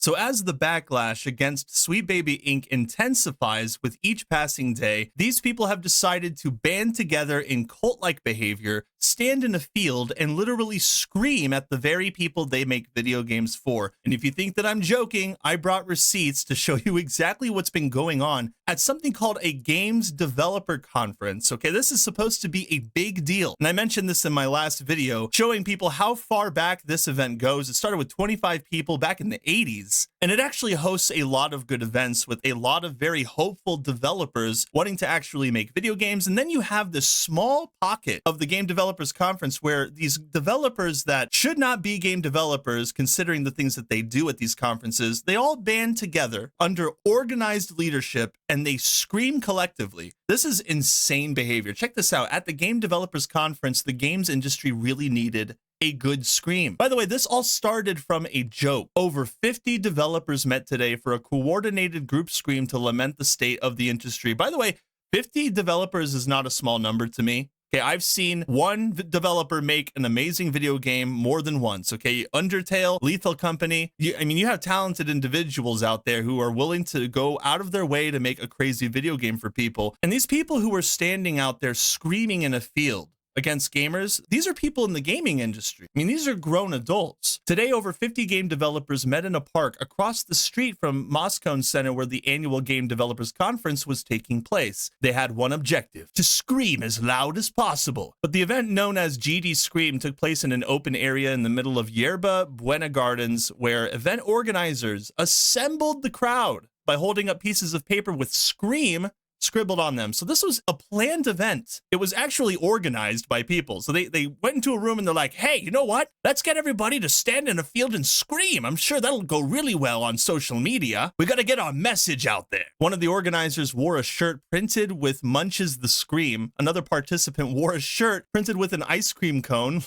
So as the backlash against Sweet Baby Inc. intensifies with each passing day, these people have decided to band together in cult-like behavior, stand in a field, and literally scream at the very people they make video games for. And if you think that I'm joking, I brought receipts to show you exactly what's been going on at something called a Games Developer Conference. Okay, this is supposed to be a big deal. And I mentioned this in my last video, showing people how far back this event goes. It started with 25 people back in the 80s. And it actually hosts a lot of good events with a lot of very hopeful developers wanting to actually make video games. And then you have this small pocket of the Game Developers Conference where these developers that should not be game developers, considering the things that they do at these conferences, they all band together under organized leadership and they scream collectively. This is insane behavior. Check this out. At the Game Developers Conference, the games industry really needed a good scream. By the way, this all started from a joke. Over 50 developers met today for a coordinated group scream to lament the state of the industry. By the way, 50 developers is not a small number to me. Okay, I've seen one developer make an amazing video game more than once. Okay, Undertale, Lethal Company. You have talented individuals out there who are willing to go out of their way to make a crazy video game for people. And these people who are standing out there screaming in a field against gamers, these are people in the gaming industry. These are grown adults. Today, over 50 game developers met in a park across the street from Moscone Center where the annual Game Developers Conference was taking place. They had one objective: to scream as loud as possible. But the event known as GD Scream took place in an open area in the middle of Yerba Buena Gardens, where event organizers assembled the crowd by holding up pieces of paper with "Scream" scribbled on them. So this was a planned event. It was actually organized by people. So they went into a room and they're like, hey, you know what? Let's get everybody to stand in a field and scream. I'm sure that'll go really well on social media. We got to get our message out there. One of the organizers wore a shirt printed with "Munches the Scream." Another participant wore a shirt printed with an ice cream cone.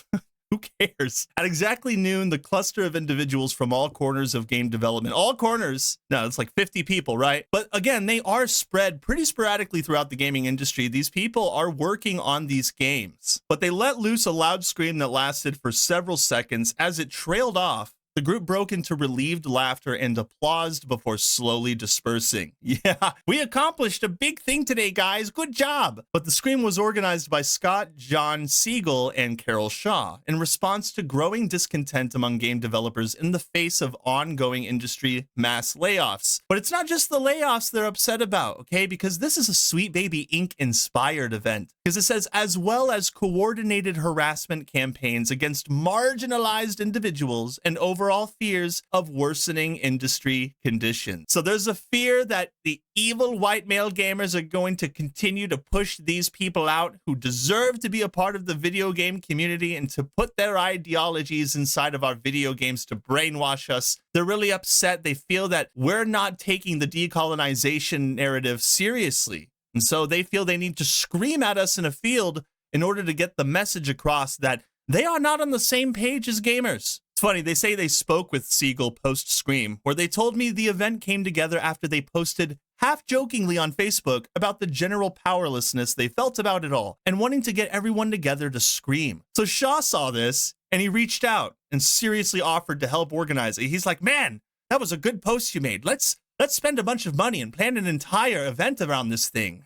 Who cares? At exactly noon, the cluster of individuals from all corners of game development, all corners, no, it's like 50 people, right? But again, they are spread pretty sporadically throughout the gaming industry. These people are working on these games, but they let loose a loud scream that lasted for several seconds. As it trailed off, the group broke into relieved laughter and applause before slowly dispersing. Yeah, we accomplished a big thing today, guys. Good job. But the scream was organized by Scott John Siegel and Carol Shaw in response to growing discontent among game developers in the face of ongoing industry mass layoffs. But it's not just the layoffs they're upset about, okay? Because this is a Sweet Baby Inc. inspired event. Because it says, as well as coordinated harassment campaigns against marginalized individuals and overall fears of worsening industry conditions. So there's a fear that the evil white male gamers are going to continue to push these people out who deserve to be a part of the video game community and to put their ideologies inside of our video games to brainwash us. They're really upset. They feel that we're not taking the decolonization narrative seriously. And so they feel they need to scream at us in a field in order to get the message across that they are not on the same page as gamers. It's funny, they say they spoke with Siegel post-Scream, where they told me the event came together after they posted half-jokingly on Facebook about the general powerlessness they felt about it all and wanting to get everyone together to scream. So Shaw saw this and he reached out and seriously offered to help organize it. He's like, man, that was a good post you made. Let's spend a bunch of money and plan an entire event around this thing.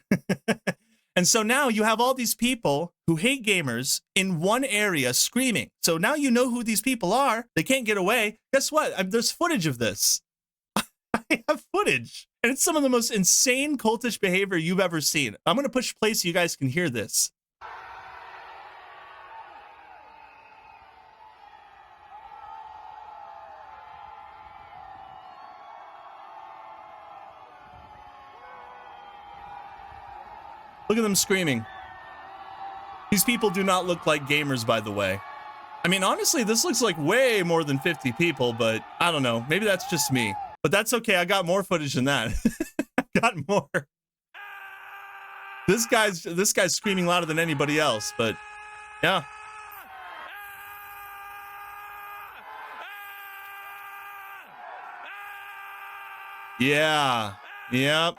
And so now you have all these people who hate gamers in one area screaming. So now you know who these people are. They can't get away. Guess what? There's footage of this. I have footage. And it's some of the most insane cultish behavior you've ever seen. I'm going to push play so you guys can hear this. Look at them screaming. These people do not look like gamers, by the way. Honestly, this looks like way more than 50 people, but I don't know. Maybe that's just me. But that's okay. I got more footage than that. I got more. This guy's screaming louder than anybody else, but yeah. Yeah. Yep.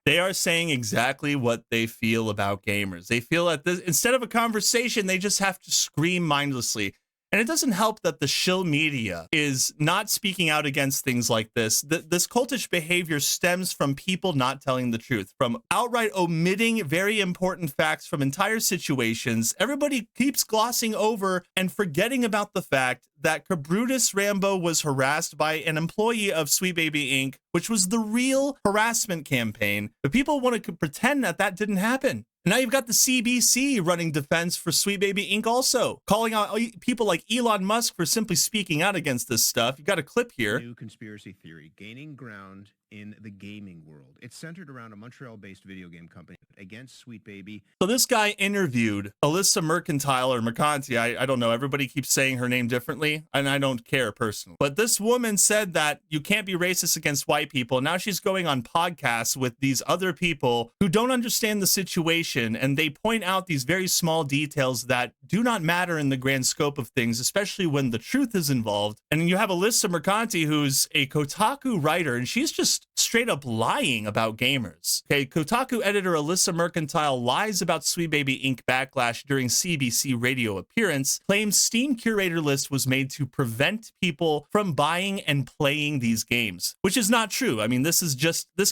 They are saying exactly what they feel about gamers. They feel that this, instead of a conversation, they just have to scream mindlessly. And it doesn't help that the shill media is not speaking out against things like this. This cultish behavior stems from people not telling the truth, from outright omitting very important facts from entire situations. Everybody keeps glossing over and forgetting about the fact that Cabrutus Rambo was harassed by an employee of Sweet Baby Inc., which was the real harassment campaign. But people want to pretend that that didn't happen. Now you've got the CBC running defense for Sweet Baby Inc. also, calling out people like Elon Musk for simply speaking out against this stuff. You've got a clip here. New conspiracy theory gaining ground in the gaming world. It's centered around a Montreal-based video game company against Sweet Baby. So this guy interviewed Alyssa Mercantile or Mercanti. I don't know. Everybody keeps saying her name differently, and I don't care personally. But this woman said that you can't be racist against white people. Now she's going on podcasts with these other people who don't understand the situation, and they point out these very small details that do not matter in the grand scope of things, especially when the truth is involved. And then you have Alyssa Mercanti, who's a Kotaku writer, and she's just straight up lying about gamers. Okay, Kotaku editor Alyssa Mercantile lies about Sweet Baby Inc. backlash during CBC radio appearance, claims Steam curator list was made to prevent people from buying and playing these games, which is not true. I mean, this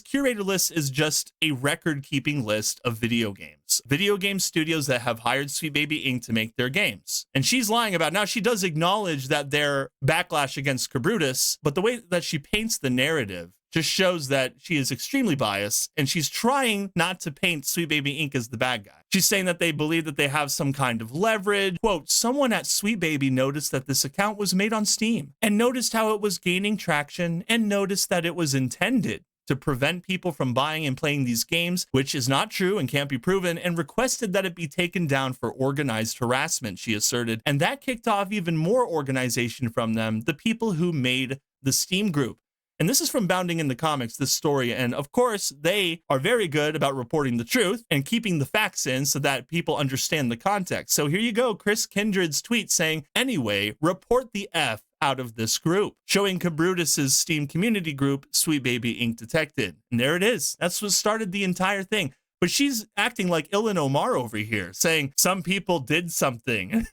curator list is just a record-keeping list of video games. Video game studios that have hired Sweet Baby Inc. to make their games. And she's lying about, now she does acknowledge that they're backlash against Cabrutus, but the way that she paints the narrative just shows that she is extremely biased, and she's trying not to paint Sweet Baby Inc. as the bad guy. She's saying that they believe that they have some kind of leverage. Quote, someone at Sweet Baby noticed that this account was made on Steam, and noticed how it was gaining traction, and noticed that it was intended to prevent people from buying and playing these games, which is not true and can't be proven, and requested that it be taken down for organized harassment, she asserted. And that kicked off even more organization from them, the people who made the Steam group. And this is from Bounding in the Comics, this story. And of course, they are very good about reporting the truth and keeping the facts in so that people understand the context. So here you go, Chris Kindred's tweet saying, anyway, report the F out of this group, showing Cabrutus's Steam community group, Sweet Baby Inc. detected. And there it is. That's what started the entire thing. But she's acting like Ilhan Omar over here, saying some people did something.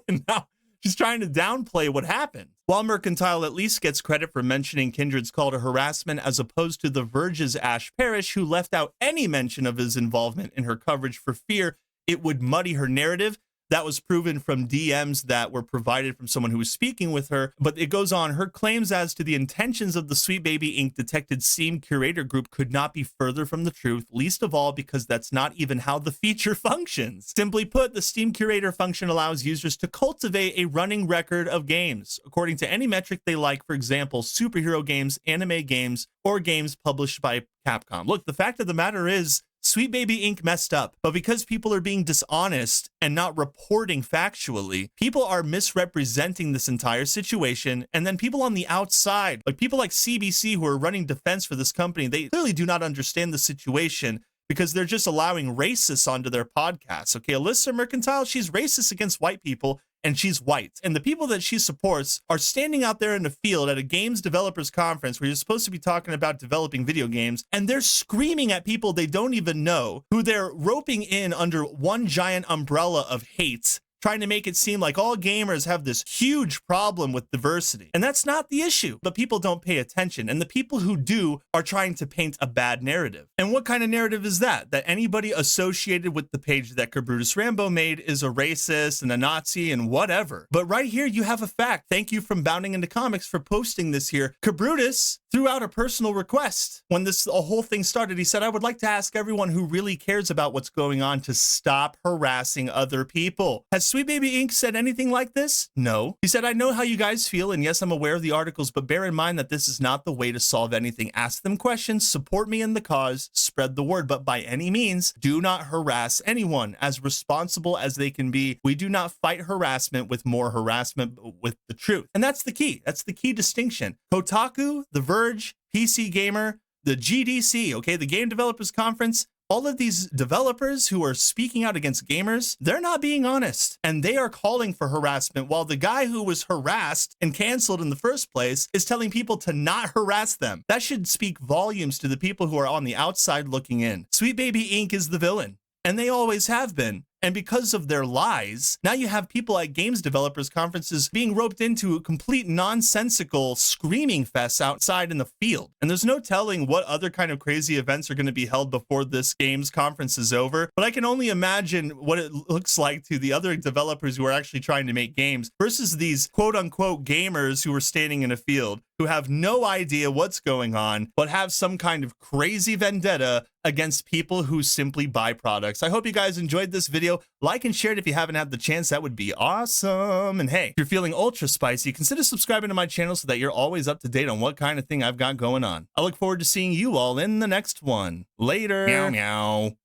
And now she's trying to downplay what happened. While Mercantile at least gets credit for mentioning Kindred's call to harassment as opposed to The Verge's Ash Parrish, who left out any mention of his involvement in her coverage for fear it would muddy her narrative. That was proven from DMs that were provided from someone who was speaking with her. But it goes on, her claims as to the intentions of the Sweet Baby Inc. detected Steam curator group could not be further from the truth, least of all because that's not even how the feature functions. Simply put, the Steam curator function allows users to cultivate a running record of games, according to any metric they like, for example, superhero games, anime games, or games published by Capcom. Look, the fact of the matter is, Sweet Baby Inc. messed up, but because people are being dishonest and not reporting factually, people are misrepresenting this entire situation, and then people on the outside, like people like CBC who are running defense for this company, they clearly do not understand the situation because they're just allowing racists onto their podcasts. Okay, Alyssa Mercantile, she's racist against white people, and she's white. And the people that she supports are standing out there in the field at a games developers conference where you're supposed to be talking about developing video games, and they're screaming at people they don't even know, who they're roping in under one giant umbrella of hate, trying to make it seem like all gamers have this huge problem with diversity. And that's not the issue, but people don't pay attention. And the people who do are trying to paint a bad narrative. And what kind of narrative is that? That anybody associated with the page that Cabrutus Rambo made is a racist and a Nazi and whatever. But right here, you have a fact. Thank you from Bounding into Comics for posting this here. Cabrutus threw out a personal request when this whole thing started. He said, I would like to ask everyone who really cares about what's going on to stop harassing other people. Has Sweet Baby Inc. said anything like this? No. He said, I know how you guys feel, and yes, I'm aware of the articles, but bear in mind that this is not the way to solve anything. Ask them questions, support me in the cause, spread the word, but by any means, do not harass anyone. As responsible as they can be, we do not fight harassment with more harassment, but with the truth. And that's the key. That's the key distinction. Kotaku, The Verge, PC Gamer, the GDC, okay, the Game Developers Conference, all of these developers who are speaking out against gamers, they're not being honest, and they are calling for harassment, while the guy who was harassed and canceled in the first place is telling people to not harass them. That should speak volumes to the people who are on the outside looking in. Sweet Baby Inc. is the villain, and they always have been. And because of their lies, now you have people at games developers conferences being roped into a complete nonsensical screaming fest outside in the field. And there's no telling what other kind of crazy events are going to be held before this games conference is over. But I can only imagine what it looks like to the other developers who are actually trying to make games versus these quote unquote gamers who are standing in a field, who have no idea what's going on, but have some kind of crazy vendetta against people who simply buy products. I hope you guys enjoyed this video. Like and share it if you haven't had the chance. That would be awesome. And hey, if you're feeling ultra spicy, consider subscribing to my channel so that you're always up to date on what kind of thing I've got going on. I look forward to seeing you all in the next one. Later. Meow meow.